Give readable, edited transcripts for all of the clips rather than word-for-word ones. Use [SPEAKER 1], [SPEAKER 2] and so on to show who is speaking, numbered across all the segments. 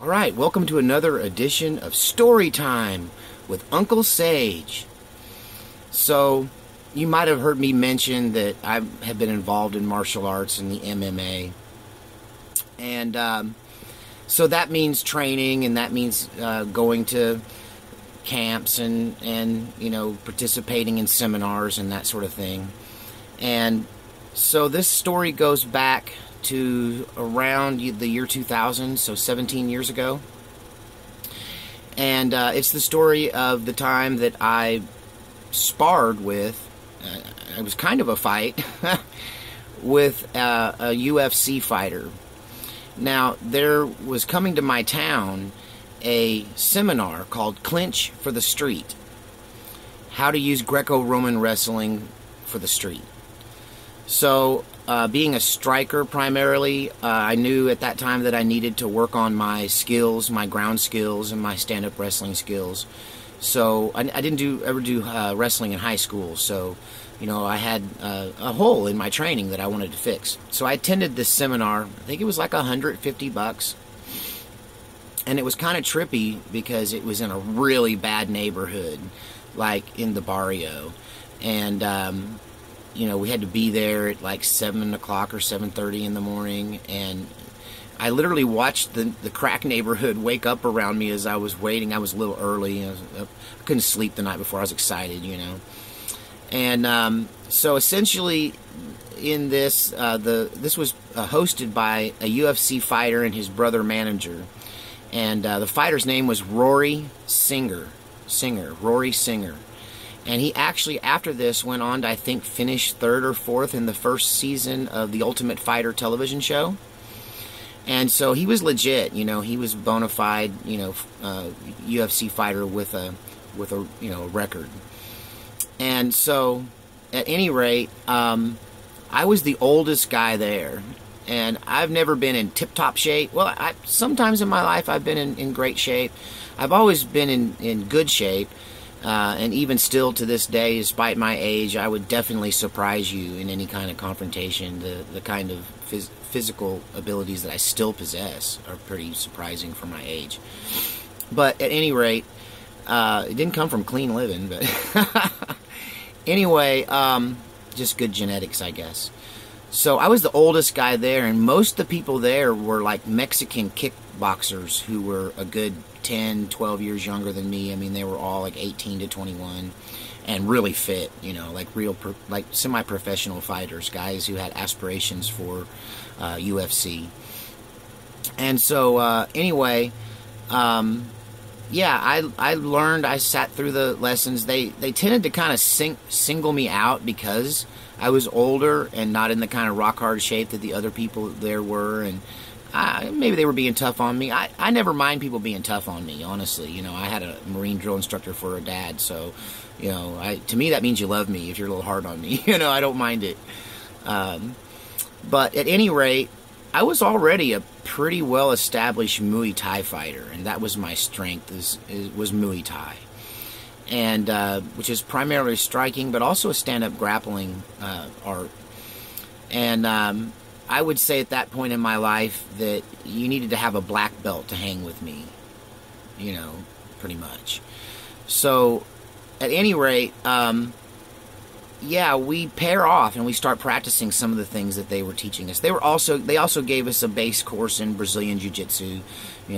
[SPEAKER 1] All right, welcome to another edition of Story Time with Uncle Sage. So, you might have heard me mention that I have been involved in martial arts and the MMA. And so that means training, and that means going to camps and participating in seminars and that sort of thing. And so this story goes back to around the year 2000, so 17 years ago. And it's the story of the time that I sparred with, it was kind of a fight, with a UFC fighter. Now, there was coming to my town a seminar called Clinch for the Street. How to use Greco-Roman wrestling for the street. So, being a striker primarily, I knew at that time that I needed to work on my skills, my ground skills, and my stand-up wrestling skills. So, I didn't ever do wrestling in high school, so, I had a hole in my training that I wanted to fix. So, I attended this seminar. I think it was like $150. And it was kind of trippy because it was in a really bad neighborhood, like in the barrio. And, we had to be there at like 7 o'clock or 7:30 in the morning, and I literally watched the crack neighborhood wake up around me as I was waiting. I was a little early. I couldn't sleep the night before. I was excited, And so essentially in this, this was hosted by a UFC fighter and his brother manager. And the fighter's name was Rory Singer. Rory Singer. And he actually, after this, went on to, I think, finish 3rd or 4th in the first season of the Ultimate Fighter television show. And so he was legit, he was a bona fide, UFC fighter with a record. And so, at any rate, I was the oldest guy there. And I've never been in tip-top shape. Well, sometimes in my life I've been in great shape. I've always been in good shape. And even still to this day, despite my age, I would definitely surprise you in any kind of confrontation. The kind of physical abilities that I still possess are pretty surprising for my age. But at any rate, it didn't come from clean living. But anyway, just good genetics, I guess. So I was the oldest guy there, and most of the people there were like Mexican kickboxers who were a good 10, 12 years younger than me. I mean, they were all like 18 to 21 and really fit, like like semi-professional fighters, guys who had aspirations for UFC. And so, anyway, yeah, I learned, I sat through the lessons. They tended to kind of single me out because I was older and not in the kind of rock-hard shape that the other people there were, and maybe they were being tough on me. I never mind people being tough on me, honestly. I had a Marine drill instructor for a dad, so, to me that means you love me if you're a little hard on me. I don't mind it. But at any rate, I was already a pretty well-established Muay Thai fighter, and that was my strength, was Muay Thai. And which is primarily striking, but also a stand-up grappling art. And I would say at that point in my life that you needed to have a black belt to hang with me, pretty much. So, at any rate, yeah, we pair off and we start practicing some of the things that they were teaching us. They also gave us a base course in Brazilian Jiu-Jitsu,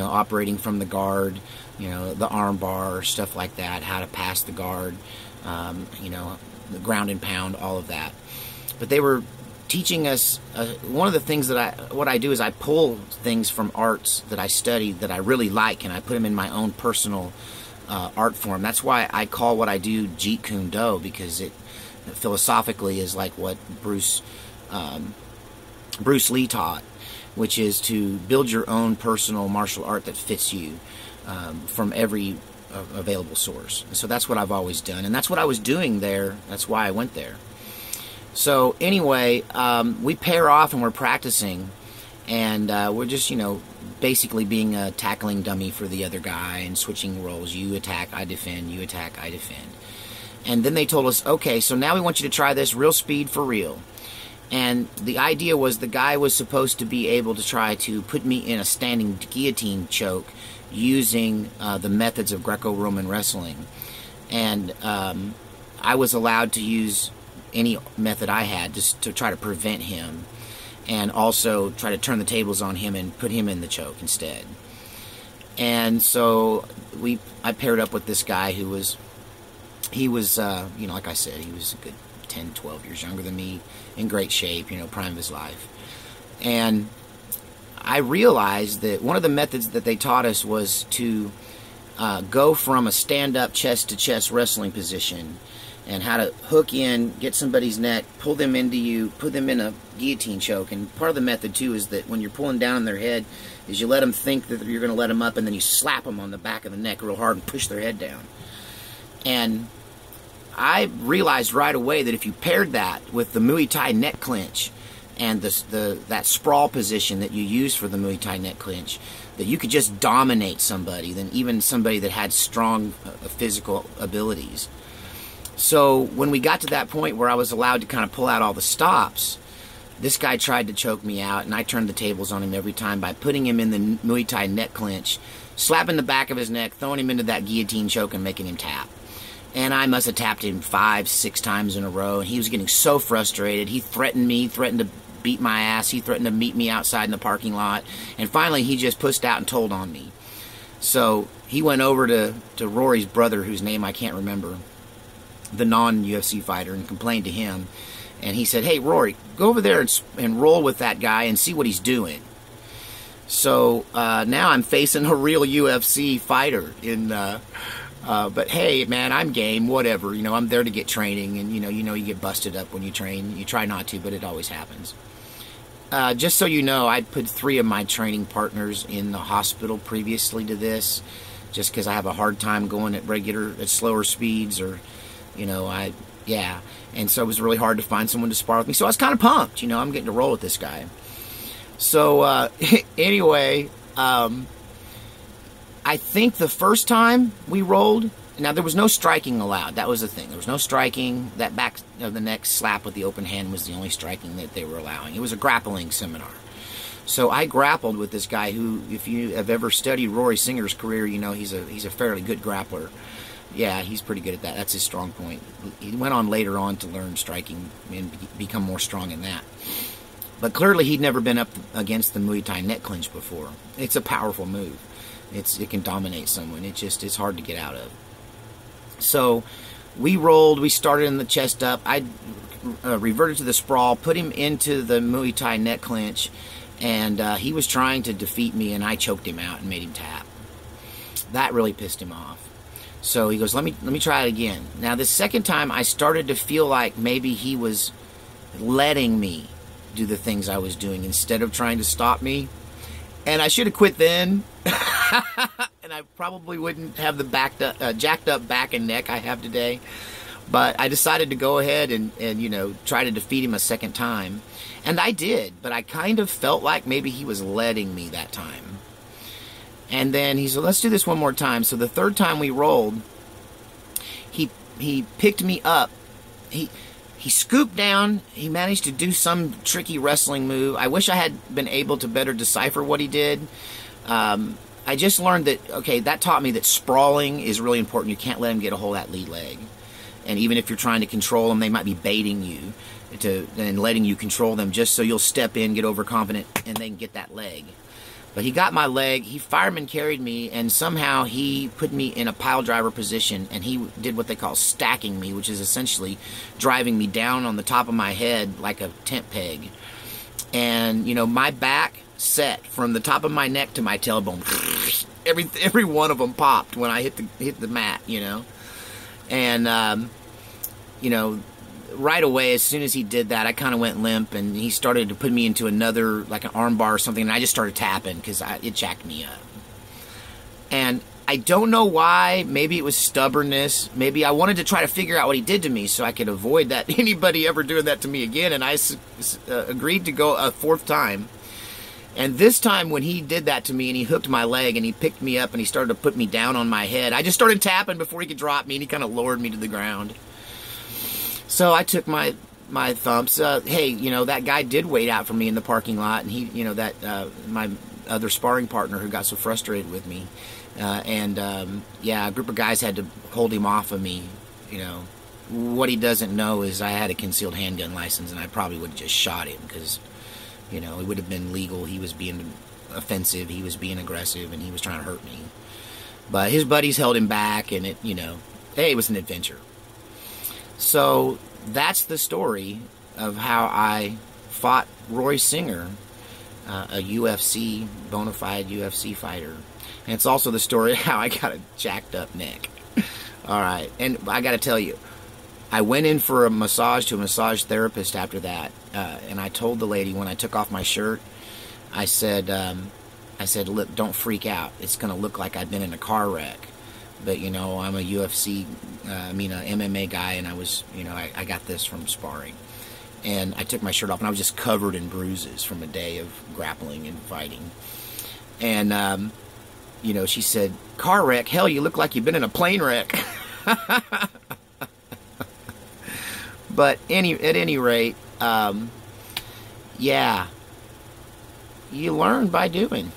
[SPEAKER 1] operating from the guard, the arm bar, stuff like that, how to pass the guard, the ground and pound, all of that. But they were teaching us, one of the things what I do is I pull things from arts that I study that I really like, and I put them in my own personal art form. That's why I call what I do Jeet Kune Do, because it philosophically is like what Bruce Lee taught, which is to build your own personal martial art that fits you from every available source. And so that's what I've always done, and that's what I was doing there. That's why I went there. So anyway, we pair off and we're practicing, and we're just, basically being a tackling dummy for the other guy and switching roles. You attack, I defend, you attack, I defend. And then they told us, okay, so now we want you to try this real speed for real. And the idea was the guy was supposed to be able to try to put me in a standing guillotine choke using the methods of Greco-Roman wrestling. And I was allowed to use any method I had just to try to prevent him, and also try to turn the tables on him and put him in the choke instead. And so I paired up with this guy who was, you know, like I said, he was a good 10, 12 years younger than me, in great shape, you know, prime of his life. And I realized that one of the methods that they taught us was to go from a stand-up chest-to-chest wrestling position, and how to hook in, get somebody's neck, pull them into you, put them in a guillotine choke. And part of the method, too, is that when you're pulling down on their head, is you let them think that you're going to let them up, and then you slap them on the back of the neck real hard and push their head down. And I realized right away that if you paired that with the Muay Thai neck clinch and that sprawl position that you use for the Muay Thai neck clinch, that you could just dominate somebody, than even somebody that had strong physical abilities. So when we got to that point where I was allowed to kind of pull out all the stops, this guy tried to choke me out, and I turned the tables on him every time by putting him in the Muay Thai neck clinch, slapping the back of his neck, throwing him into that guillotine choke, and making him tap. And I must have tapped him 5, 6 times in a row, and he was getting so frustrated. He threatened me, threatened to beat my ass. He threatened to meet me outside in the parking lot. And finally, he just pushed out and told on me. So he went over to Rory's brother, whose name I can't remember, the non-UFC fighter, and complained to him. And he said, "Hey, Rory, go over there and roll with that guy and see what he's doing." So now I'm facing a real UFC fighter. But hey, man, I'm game, whatever. You know, I'm there to get training, and you get busted up when you train. You try not to, but it always happens. Just so you know, I put 3 of my training partners in the hospital previously to this, just because I have a hard time going at slower speeds, or, and so it was really hard to find someone to spar with me. So I was kind of pumped, I'm getting to roll with this guy. So anyway, I think the first time we rolled, now there was no striking allowed. That was the thing. There was no striking. That back of the neck slap with the open hand was the only striking that they were allowing. It was a grappling seminar. So I grappled with this guy who, if you have ever studied Rory Singer's career, he's a fairly good grappler. Yeah, he's pretty good at that. That's his strong point. He went on later on to learn striking and become more strong in that. But clearly he'd never been up against the Muay Thai neck clinch before. It's a powerful move. It can dominate someone. It's hard to get out of. So we rolled. We started in the chest up. I reverted to the sprawl, put him into the Muay Thai neck clinch, and he was trying to defeat me, and I choked him out and made him tap. That really pissed him off. So he goes, let me try it again. Now this second time, I started to feel like maybe he was letting me do the things I was doing instead of trying to stop me. And I should have quit then. And I probably wouldn't have the jacked up back and neck I have today. But I decided to go ahead and try to defeat him a second time. And I did, but I kind of felt like maybe he was letting me that time. And then he said, let's do this one more time. So the third time we rolled, he picked me up. He scooped down. He managed to do some tricky wrestling move. I wish I had been able to better decipher what he did. I just learned that, that taught me that sprawling is really important. You can't let him get a hold of that lead leg. And even if you're trying to control them, they might be baiting you and letting you control them just so you'll step in, get overconfident, and they can get that leg. But he got my leg, he fireman carried me, and somehow he put me in a pile driver position, and he did what they call stacking me, which is essentially driving me down on the top of my head like a tent peg. And, my back set from the top of my neck to my tailbone. Every one of them popped when I hit the mat, And, right away, as soon as he did that, I kind of went limp, and he started to put me into another, like an arm bar or something, and I just started tapping because it jacked me up. And I don't know why. Maybe it was stubbornness. Maybe I wanted to try to figure out what he did to me so I could avoid that anybody ever doing that to me again, and I agreed to go a fourth time. And this time when he did that to me and he hooked my leg and he picked me up and he started to put me down on my head, I just started tapping before he could drop me, and he kind of lowered me to the ground. So I took my my thumps. Hey, you know, that guy did wait out for me in the parking lot, and he, you know, that my other sparring partner who got so frustrated with me, yeah, a group of guys had to hold him off of me. You know, what he doesn't know is I had a concealed handgun license, and I probably would have just shot him because, you know, it would have been legal. He was being offensive, he was being aggressive, and he was trying to hurt me. But his buddies held him back, and it, you know, hey, it was an adventure. So that's the story of how I fought Rory Singer, a UFC, bona fide UFC fighter. And it's also the story of how I got a jacked up neck. All right, and I got to tell you, I went in for a massage to a massage therapist after that, and I told the lady when I took off my shirt, I said, look, don't freak out. It's going to look like I've been in a car wreck. But, you know, I'm a UFC, an MMA guy, and I was, you know, I got this from sparring. And I took my shirt off, and I was just covered in bruises from a day of grappling and fighting. And, you know, she said, car wreck? Hell, you look like you've been in a plane wreck. But at any rate, yeah, you learn by doing.